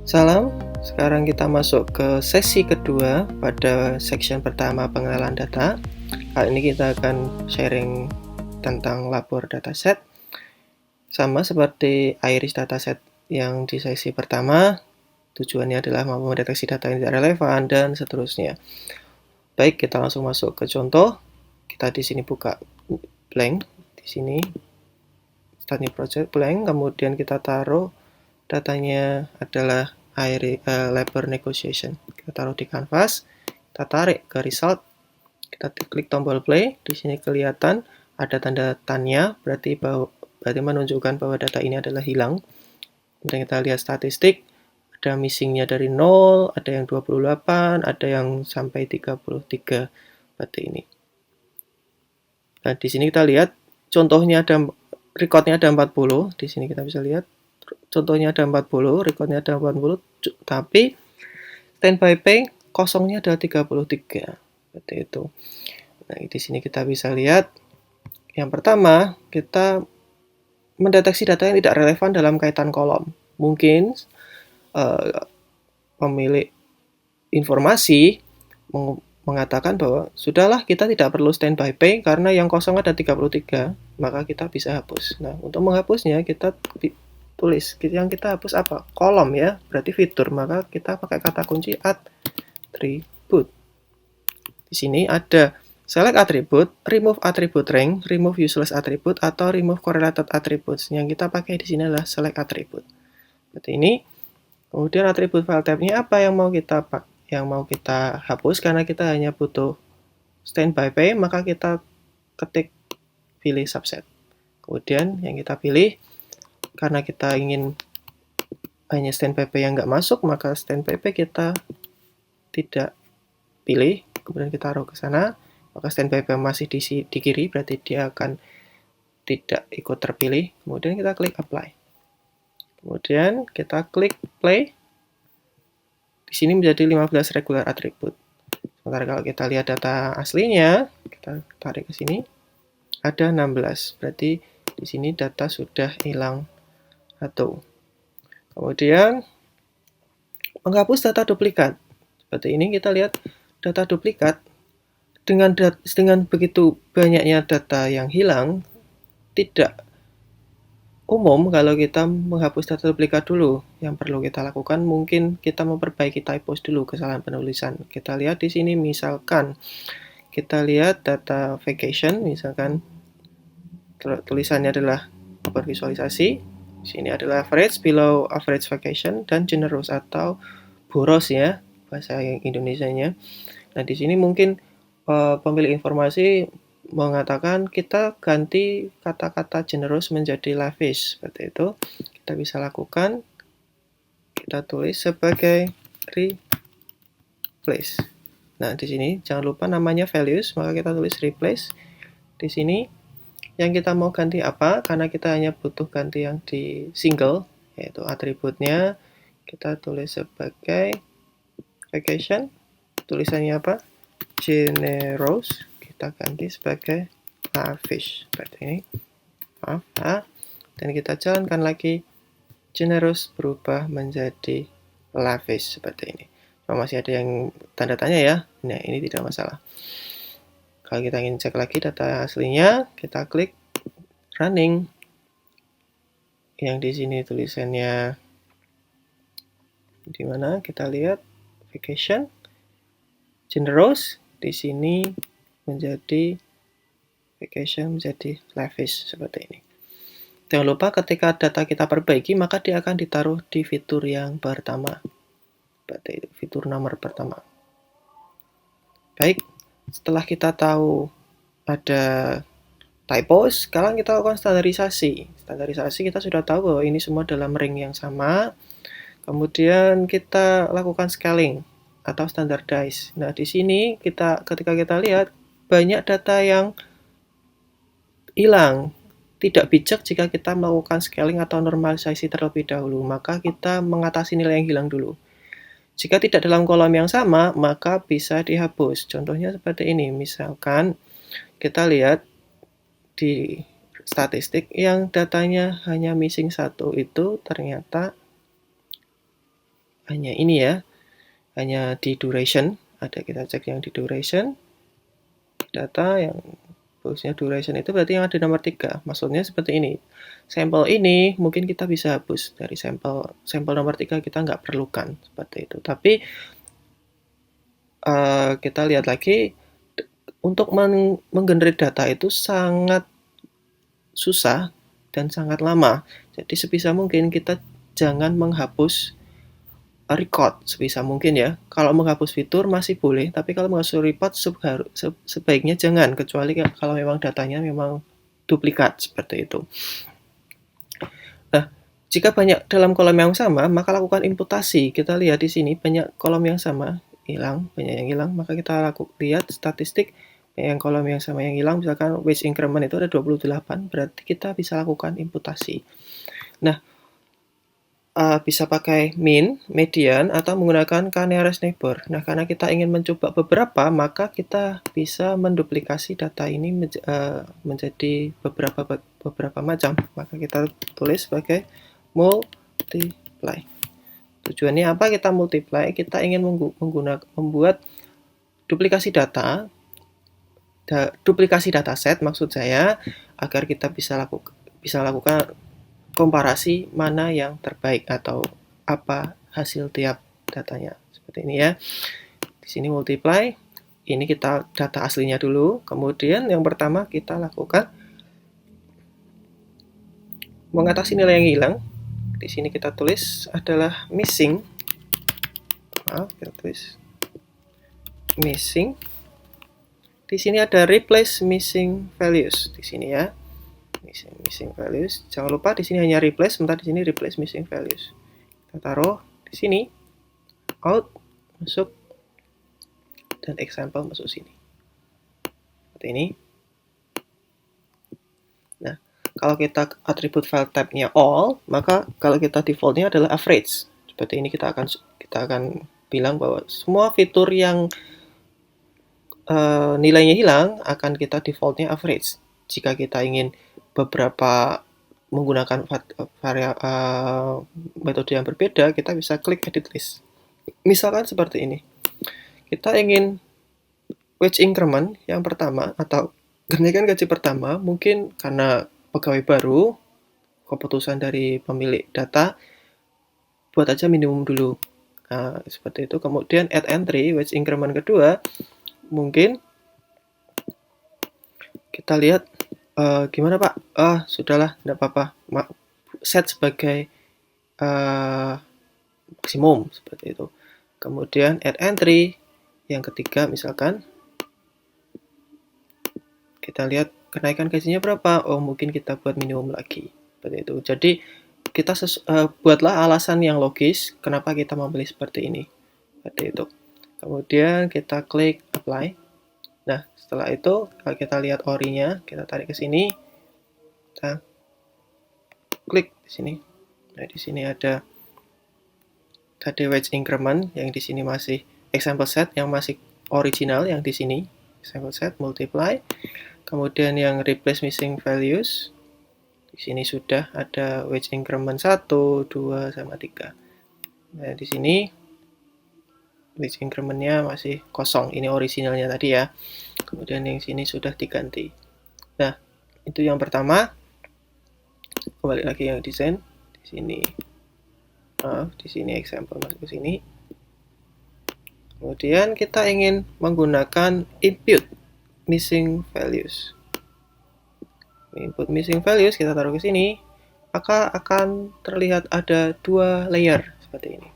Salam, sekarang kita masuk ke sesi kedua pada section pertama pengenalan data. Kali ini kita akan sharing tentang labor dataset. Sama seperti Iris dataset yang di sesi pertama, tujuannya adalah mampu mendeteksi data yang tidak relevan dan seterusnya. Baik, kita langsung masuk ke contoh. Kita di sini buka blank, di sini start new project blank, kemudian kita taruh datanya adalah labor negotiation. Kita taruh di canvas, kita tarik ke result, kita klik tombol play. Di sini kelihatan ada tanda tanya, berarti menunjukkan bahwa data ini adalah hilang. Kemudian kita lihat statistik, ada missingnya dari 0, ada yang 28, ada yang sampai 33, berarti ini. Nah, di sini kita lihat contohnya recordnya ada 40, di sini kita bisa lihat contohnya ada 40, recordnya ada 40, tapi standby pay kosongnya ada 33, seperti itu. Nah, di sini kita bisa lihat, yang pertama, kita mendeteksi data yang tidak relevan dalam kaitan kolom. Mungkin pemilik informasi mengatakan bahwa sudahlah, kita tidak perlu standby pay karena yang kosong ada 33, maka kita bisa hapus. Nah, untuk menghapusnya kita tulis, yang kita hapus apa? Kolom ya, berarti fitur, maka kita pakai kata kunci attribute. Di sini ada select attribute, remove attribute rank, remove useless attribute, atau remove correlated attributes. Yang kita pakai di sini adalah select attribute. Seperti ini. Kemudian atribut file type-nya apa yang mau kita hapus, karena kita hanya butuh standby pay, maka kita ketik pilih subset. Kemudian yang kita pilih, karena kita ingin hanya standby pay yang nggak masuk, maka standby pay kita tidak pilih. Kemudian kita taruh ke sana, maka standby pay masih di kiri, berarti dia akan tidak ikut terpilih. Kemudian kita klik apply. Kemudian kita klik play. Di sini menjadi 15 regular attribute. Sementara kalau kita lihat data aslinya, kita tarik ke sini, ada 16. Berarti di sini data sudah hilang satu. Kemudian menghapus data duplikat. Seperti ini kita lihat data duplikat dengan begitu banyaknya data yang hilang, tidak umum kalau kita menghapus data duplikat dulu. Yang perlu kita lakukan mungkin kita memperbaiki typos dulu, kesalahan penulisan. Kita lihat di sini misalkan kita lihat data vacation, misalkan tulisannya adalah bervisualisasi. Di sini adalah average, below average vacation, dan generous atau boros ya bahasa Indonesianya. Nah, di sini mungkin pemilik informasi mengatakan kita ganti kata-kata generous menjadi lavish, seperti itu. Kita bisa lakukan, kita tulis sebagai replace. Nah, di sini jangan lupa namanya values, maka kita tulis replace. Di sini yang kita mau ganti apa, karena kita hanya butuh ganti yang di single, yaitu atributnya kita tulis sebagai vacation. Tulisannya apa? Generous. Kita ganti sebagai lavish, seperti ini. Maaf, dan kita jalankan lagi, generous berubah menjadi lavish, seperti ini. Cuma masih ada yang tanda tanya ya. Nah, ini tidak masalah. Kalau kita ingin cek lagi data aslinya, kita klik running. Yang di sini tulisannya di mana? Kita lihat vacation, generous, di sini menjadi vacation menjadi lavish, seperti ini. Jangan lupa ketika data kita perbaiki, maka dia akan ditaruh di fitur yang pertama, seperti itu, fitur nomor pertama. Baik, setelah kita tahu ada typos, sekarang kita lakukan standarisasi. Standarisasi kita sudah tahu bahwa ini semua dalam ring yang sama. Kemudian kita lakukan scaling atau standardize. Nah, di sini ketika kita lihat banyak data yang hilang. Tidak bijak jika kita melakukan scaling atau normalisasi terlebih dahulu, maka kita mengatasi nilai yang hilang dulu. Jika tidak dalam kolom yang sama, maka bisa dihapus. Contohnya seperti ini, misalkan kita lihat di statistik yang datanya hanya missing 1 itu ternyata hanya ini ya, hanya di duration. Ada kita cek yang di duration, data yang bagusnya duration itu berarti yang ada nomor 3. Maksudnya seperti ini. Sampel ini mungkin kita bisa hapus dari sampel nomor 3, kita nggak perlukan seperti itu. Tapi kita lihat lagi, untuk menggenerate data itu sangat susah dan sangat lama. Jadi sebisa mungkin kita jangan menghapus record sebisa mungkin ya. Kalau menghapus fitur masih boleh, tapi kalau menghapus report sebaiknya jangan, kecuali kalau memang datanya memang duplikat seperti itu. Nah, jika banyak dalam kolom yang sama, maka lakukan imputasi. Kita lihat di sini banyak kolom yang sama hilang, banyak yang hilang, maka kita lihat statistik yang kolom yang sama yang hilang, misalkan wage increment itu ada 28, berarti kita bisa lakukan imputasi. Nah, bisa pakai min, median, atau menggunakan k-nearest neighbor. Nah, karena kita ingin mencoba beberapa, maka kita bisa menduplikasi data ini menjadi beberapa macam. Maka kita tulis sebagai multiply. Tujuannya apa kita multiply? Kita ingin membuat duplikasi dataset maksud saya, agar kita bisa lakukan komparasi mana yang terbaik atau apa hasil tiap datanya. Seperti ini ya. Di sini multiply. Ini kita data aslinya dulu. Kemudian yang pertama kita lakukan mengatasi nilai yang hilang. Di sini kita tulis adalah missing. Maaf, kita tulis missing. Di sini ada replace missing values di sini ya. Missing values. Jangan lupa di sini hanya replace, sementara di sini replace missing values. Kita taruh di sini. Out masuk dan example masuk sini. Seperti ini. Nah, kalau kita atribut file type-nya all, maka kalau kita defaultnya adalah average. Seperti ini kita akan bilang bahwa semua fitur yang nilainya hilang akan kita defaultnya average. Jika kita ingin beberapa menggunakan metode yang berbeda, kita bisa klik edit list. Misalkan seperti ini. Kita ingin wage increment yang pertama atau kenaikan gaji pertama, mungkin karena pegawai baru, keputusan dari pemilik data, buat aja minimum dulu. Nah, seperti itu. Kemudian add entry, wage increment kedua, mungkin kita lihat gimana Pak? Sudahlah, tidak apa-apa. Set sebagai maksimum seperti itu. Kemudian add entry yang ketiga, misalkan kita lihat kenaikan gajinya berapa. Oh, mungkin kita buat minimum lagi seperti itu. Jadi kita buatlah alasan yang logis kenapa kita memilih seperti ini. Seperti itu. Kemudian kita klik apply. Nah, setelah itu kalau kita lihat orinya, kita tarik ke sini. Kita klik di sini. Nah, di sini ada tadi wage increment yang di sini masih example set yang masih original yang di sini example set multiply. Kemudian yang replace missing values di sini sudah ada wage increment 1, 2 sama 3. Nah, di sini wage increment-nya masih kosong. Ini originalnya tadi ya. Kemudian yang sini sudah diganti. Nah, itu yang pertama. Kembali lagi yang desain di sini. Di sini example masuk ke sini. Kemudian kita ingin menggunakan input missing values. Input missing values kita taruh ke sini, maka akan terlihat ada 2 layer seperti ini.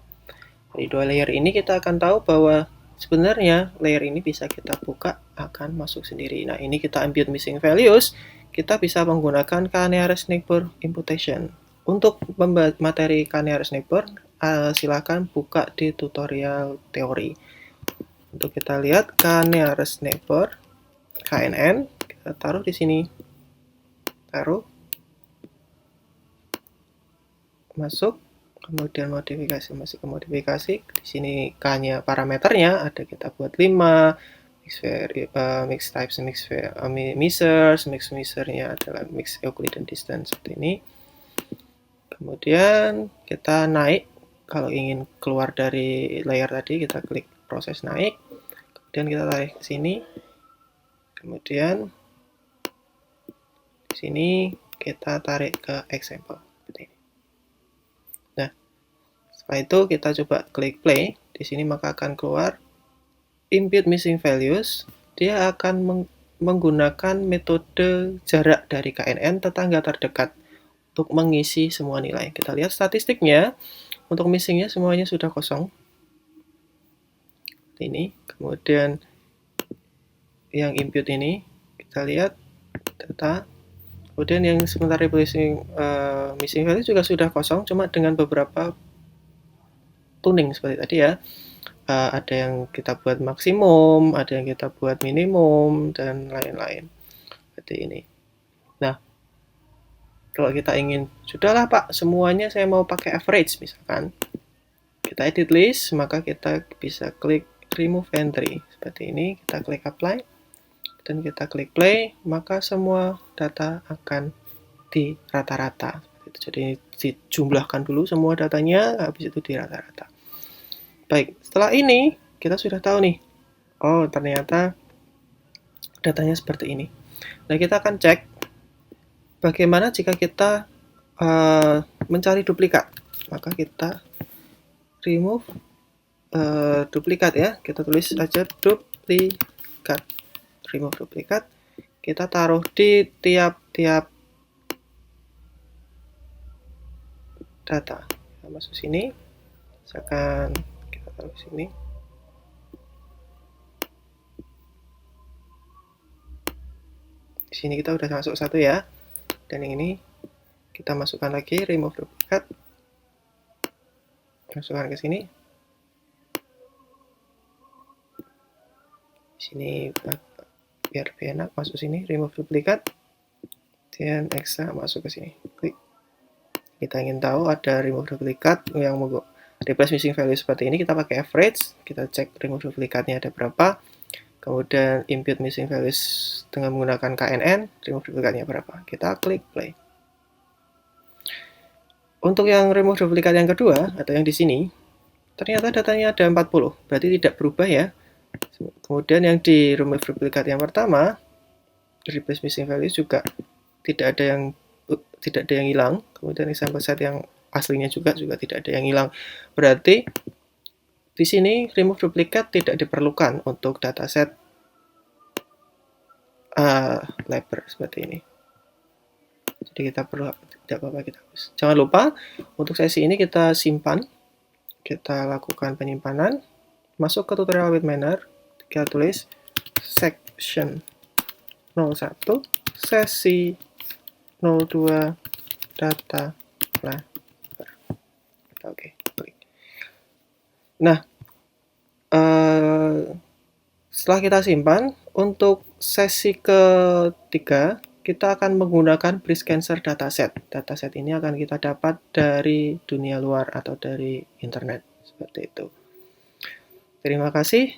Dari 2 layer ini kita akan tahu bahwa sebenarnya layer ini bisa kita buka akan masuk sendiri. Nah, ini kita input missing values, kita bisa menggunakan k-nearest neighbor imputation. Untuk materi k-nearest neighbor, silakan buka di tutorial teori. Untuk kita lihat k-nearest neighbor, KNN, kita taruh di sini. Taruh. Masuk. Kemudian modifikasi, masih ke modifikasi. Di sini K-nya parameternya ada kita buat 5. Mix types, mix measure-nya adalah mix Euclidean distance seperti ini. Kemudian kita naik kalau ingin keluar dari layer tadi, kita klik proses naik, kemudian kita tarik ke sini, kemudian di sini kita tarik ke example seperti ini. Nah, setelah itu kita coba klik play. Di sini maka akan keluar impute missing values. Dia akan menggunakan metode jarak dari KNN tetangga terdekat untuk mengisi semua nilai. Kita lihat statistiknya. Untuk missingnya semuanya sudah kosong. Ini. Kemudian yang input ini kita lihat data. Kemudian yang sebentar replacing missing value juga sudah kosong, cuma dengan beberapa tuning seperti tadi ya. Ada yang kita buat maksimum, ada yang kita buat minimum, dan lain-lain. Seperti ini. Nah, kalau kita ingin, sudahlah Pak, semuanya saya mau pakai average misalkan. Kita edit list, maka kita bisa klik remove entry. Seperti ini, kita klik apply, dan kita klik play, maka semua data akan di rata-rata. Jadi dijumlahkan dulu semua datanya, habis itu di rata-rata. Baik, setelah ini kita sudah tahu nih, oh ternyata datanya seperti ini. Nah, kita akan cek bagaimana jika kita mencari duplikat. Maka kita remove duplikat ya, kita tulis saja duplikat, remove duplikat, kita taruh di tiap-tiap data. Kita masuk sini, misalkan kita taruh sini. Di sini kita udah masuk satu ya, dan yang ini kita masukkan lagi remove duplikat, masukkan ke sini. Di sini biar lebih enak, masuk sini remove duplikat, dan extra masuk ke sini. Klik. Kita ingin tahu ada remove duplikat yang mau replace missing value seperti ini, kita pakai average, kita cek remove duplikatnya ada berapa, kemudian impute missing values dengan menggunakan KNN, remove duplikatnya berapa, kita klik play. Untuk yang remove duplikat yang kedua, atau yang di sini, ternyata datanya ada 40, berarti tidak berubah ya. Kemudian yang di remove duplikat yang pertama, replace missing values juga tidak ada yang hilang. Kemudian example set yang aslinya juga tidak ada yang hilang. Berarti di sini remove duplikat tidak diperlukan untuk dataset labor seperti ini. Jadi kita perlu, tidak apa-apa kita hapus. Jangan lupa untuk sesi ini kita simpan, kita lakukan penyimpanan, masuk ke tutorial with manner, kita tulis section 01 sesi 02 data labor. Oke, klik. Nah, setelah kita simpan, untuk sesi ketiga kita akan menggunakan breast cancer dataset. Dataset ini akan kita dapat dari dunia luar atau dari internet, seperti itu. Terima kasih.